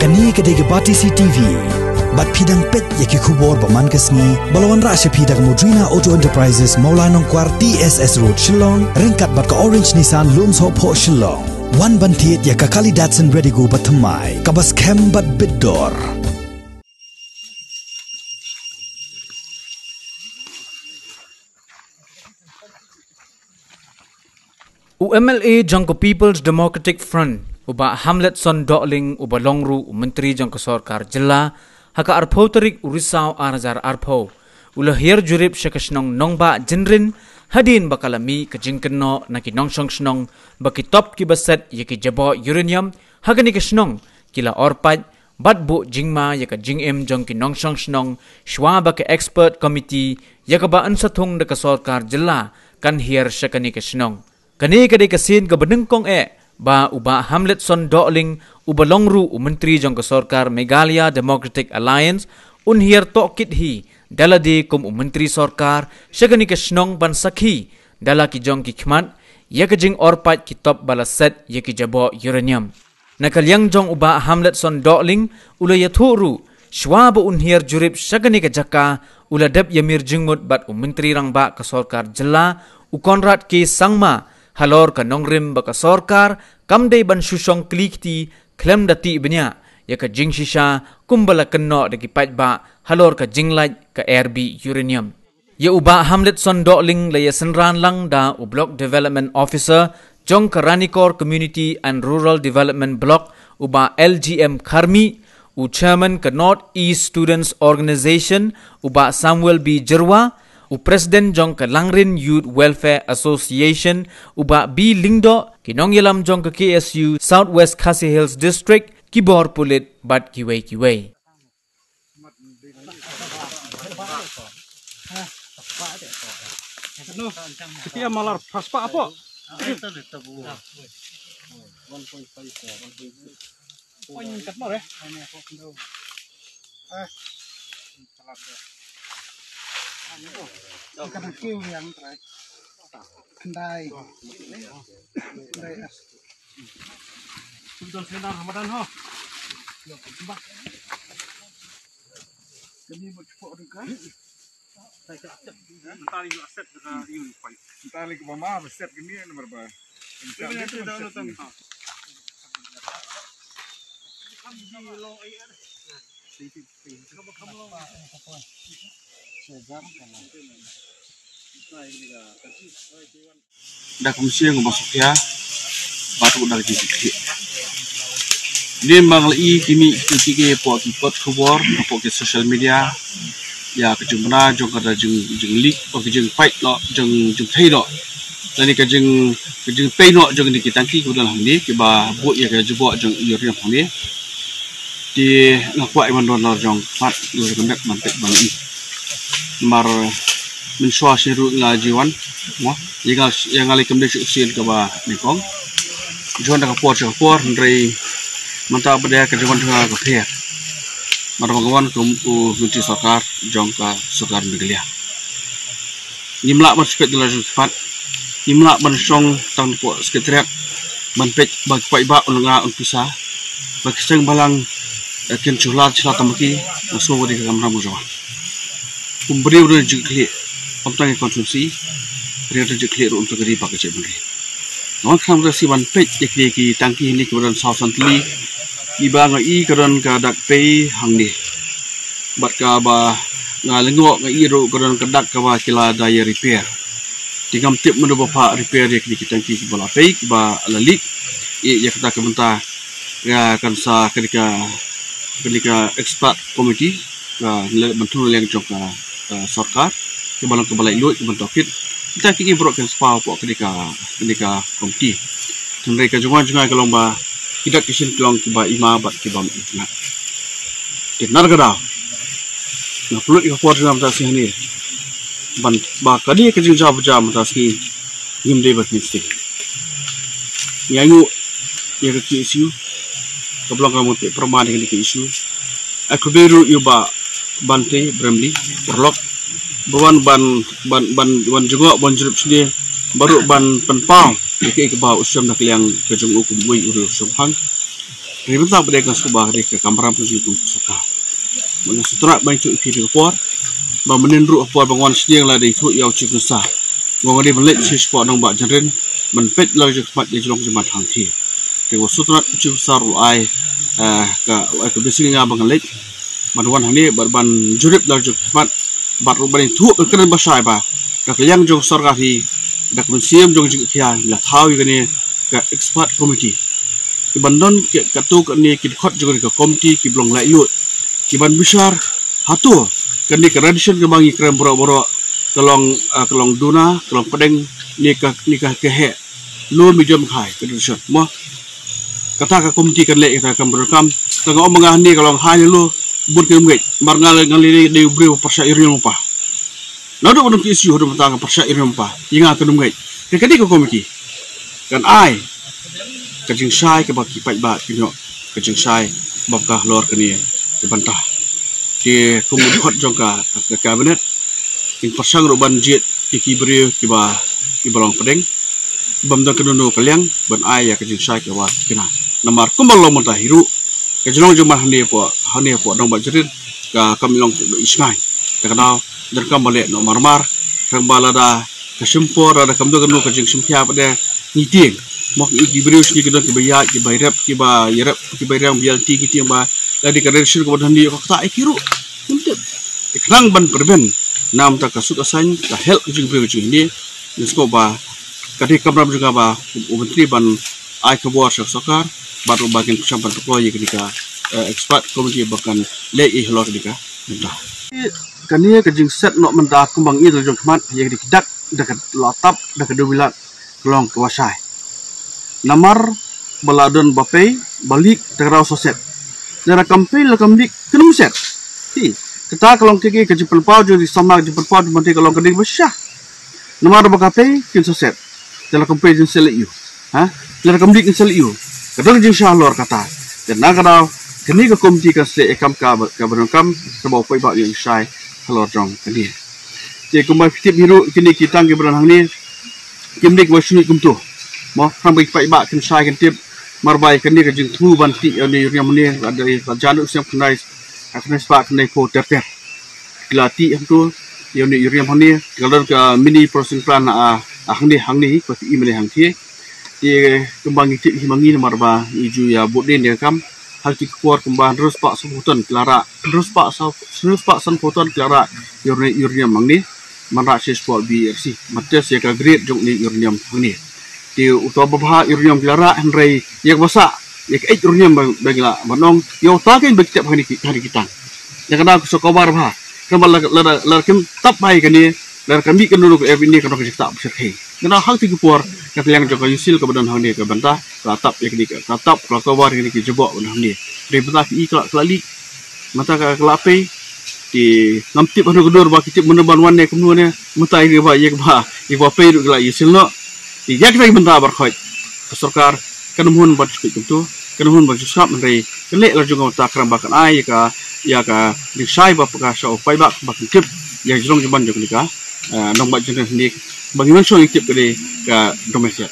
Kani kadege Bati CTV. Bat pidang pet yaki kubor baman kesni. Balawan rasya pidang Modrina Auto Enterprises Maulanong Kwar TSS Road Shillong. Ringkat bat ka Orange Nissan Lums Hope Ho Shillong. Wan bantiet yaka kali Datsun ready go batamai. Kabas kem bat biddor. UMLA jangko People's Democratic Front uba Hamlet Son Dokling uba Longru Menteri jangko Sorkar Jilla haka arpo terik urisau arazar arpo ulah hier jurip syakasnong nongba jenrin hadin bakalami kejingkeno naki nongsong snong baki top ki baset yaki jabo uranium hagani kasnong kila orpat batbu jingma yaka jingem jangki nongsong snong shwa baki expert committee yaka ba ansathung deka Sorkar Jilla kan hier syakani kasnong kani kadai kasin ke benengkong ba uba Hamlet Son Dokling uba Longru Menteri jangka Sorkar Meghalaya Democratic Alliance unhir tokit hi daladi kum Menteri Sorkar syagani kasnong ban sakhi dalaki jangki khmat yakajing orpat kitop balaset yaki jabo uranium nakalyang jong uba Hamlet Son Dokling ula yathuru shwab unhir jurip syagani ka jaka ula dab yamir jingmut bat Menteri rangba ka Sorkar Jilla ukonrat ki sangma halor ka nongrim baka Sorkar kamdei ban susong klikti klem dati benya yaka jing shisha kumbala kenno daki patba halor ka jinglait ka RB uranium ya uba Hamlet Son Dokling laya senran lang da u block development officer jong ka Ranikor Community and Rural Development Block uba LGM Kharmi u chairman ka North East Students Organization uba Samuel B Jerwa u President jong ke Langrin Youth Welfare Association uba B Lingdo kinong yalam jong ke KSU Southwest Khasi Hills District kibor pulit bat kiway. Kita malar paspa apa? Karena kiu yang terakhir kendai Sudah senar Ramadan ho. kami mau cepat kan Saya accept. Mentari you accept dengan you fight. tali ke mama set gini nomor berapa Ini sudah nonton. dah komisi yang masuk ya batu dah jadi dia mengalami kini ketika pot kubur pot social media ya kejumpa jong kada jeng leak atau jeng fight no jeng thay no dan ni kejeng pay no jeng di kitangki kuda lah ni kiba buat ya kerja buat jeng iriam ni di ngakuai mandor jong mat dua kendak mantek bang i mar mensua siru ngajiwan mo yang ali kemde usin ke ba nikong juan dak por ndrei manta pada kerjaan tengah ke pihak marmagawan ku Menteri Sorkar jong ka Sorkar Meghalaya nimla ban sekret dalam cepat nimla ban song tang po sekretariat ban pek bag pai ba unga unpisa bag seng balang kin chulat tamaki so wadi ka kamra mujawa kumbri udah jikli Pemtang konsumsi, perintah jeklir untuk diri pakai cebuli. Orang kamera si ban pek jeklir ki tangki ini kemudian sausantli, iba ngai kemudian kadak pay hangni, bat kaba ngalengok ngai iro kemudian kadak kaba kila daya repair. Tingam tip menu bapa repair jeklir ki tangki ki bola pay kiba lalik, ia kata kementah ya kan sa ketika expert committee bantu yang jangka Sorkar. Kebalang kebalai luat kebentukit kita kini broadcast spau pok ketika komiti dan mereka juga kalau bah tidak kisin tuang kiba ima bat kiba internet kenar kada na pulut ika kuat dalam tasih ni ban ba kadi kejing jawab jam tasih ngim bat mesti nyanyu ya ke isu kebalang kamu te permane dengan isu aku beru yuba bante bremli perlok Bawan ban juga ban jeruk sini baru ban penpau iki ke bawah usam nak liang kejung ukum bui uru subhang Ribet tak berdekat sebuah mereka kamera penjual suka. Mana setelah banyak itu report, menenru report bangunan sendiri lah dari itu yang cukup sah. Bangunan dia melet sesuatu orang buat jalan, menpet lagi cepat dia jalan cepat hangti. Kalau setelah cukup besar ai ke biasanya bangun let, bangunan ini berban jurip lagi cepat, baru berani tu berkeren besar apa. Dak yang jong sorgati, dak mensiam jong jika lah tahu ini ke expert committee. Kibandon katuk ni kidkot juga ke komiti kiblong lailut kiban besar hatu kini tradition kebangi krem boro-boro kelong duna kelong pedeng nikah kehe lu medium kai tradition mo kata ke komiti kan lek kita akan berekam tengok mengah ni kelong hai lu bur ke ngai mar ngali de bri persa irin lupa lalu bonum isu hodo tang persa irin lupa ingat ke ngai kini ke komiti kan ai kajing sai ke baki pai ba kinyo kajing sai babka lor kini ke bantah di kemudian jongka ke kabinet in pasang roban jet ki bri ki balong pedeng bamda kenunu kaliang ban ai ya kajing sai ke wa kina namar kumbal lo mata hiru kajong jumah hane po dong ba jerin ka kamilong isngai takana derkam bale no marmar kang balada kasimpor ada kamdo kenu kajing simpia pada ngiting mak iberius ni kita kibaya kibairap kibairang bialti kita yang ba dari karensi kemudian dia kata ikiru untuk ikrang ban perben nam tak kasut asan ka help jing berius ini nesko ba kadi kamram juga ba menteri ban ai kebuar sokar baru bagian pesampan deploy ketika expert komiti bahkan le ihlor ketika mentah kania kajing set nok mentah kembang itu jong kemat yang dikidak dekat latap dekat duwilat kelong kewasai namar baladon bapai balik terau soset dara kampil kambik kenum set ti kita kalau kiki ke jepelpau jadi sama jepelpau nanti kalau keding besar namar bakapai kin soset dalam kampil jin seliu ha dalam kambik jin seliu kadang jin shalor kata dan kalau kini ke komiti ke se ekam ka berengkam sebab pai bak yang sai halor jong kini je kumai fitip hiru kini kita ke beranang ni kimdik wasuni kumtu mo rambai pai ba kin sai kan tip marbai kan ni kajing tu banti ni yang ni ada janu siap kunai akan spak kunai ko teper glati itu yang ni yang kalau ke mini processing plan hang ni ko ti mele hang ti kembang ti himangi marba iju ya bodin dia kam hal ti kuar kembang terus pak sebutan klara terus pak san foton klara yang mangni manra sport BRC mates ya ka grade jong ni yang ni di utama bah uriam gelara henry yang basa yang uriam bagila manong yo takin begitu hari kita yang kena sokobar bah kembali larkim tap baik kani lar kami kan dulu ke ini kan kita berserhi kena hal tiga puar kata yang joko yusil kemudian hal ni ke bantah ratap yang ni ratap sokobar yang ni jebok benar ni dari bantah i kelali mata ke kelapai di namtip anu kedur bah kitip meneban wane kemudian mata ini bah iba pay dulu yusil no dia kita bentar berkhid kesorkar kenuhun berjumpa itu kenuhun berjusap mendari kelek laju ngota keram bahkan ai ya ka disai bapa so pai bak bahkan tip yang jelong jaman juga nong bak jenis ni bagaimana so tip ke domestik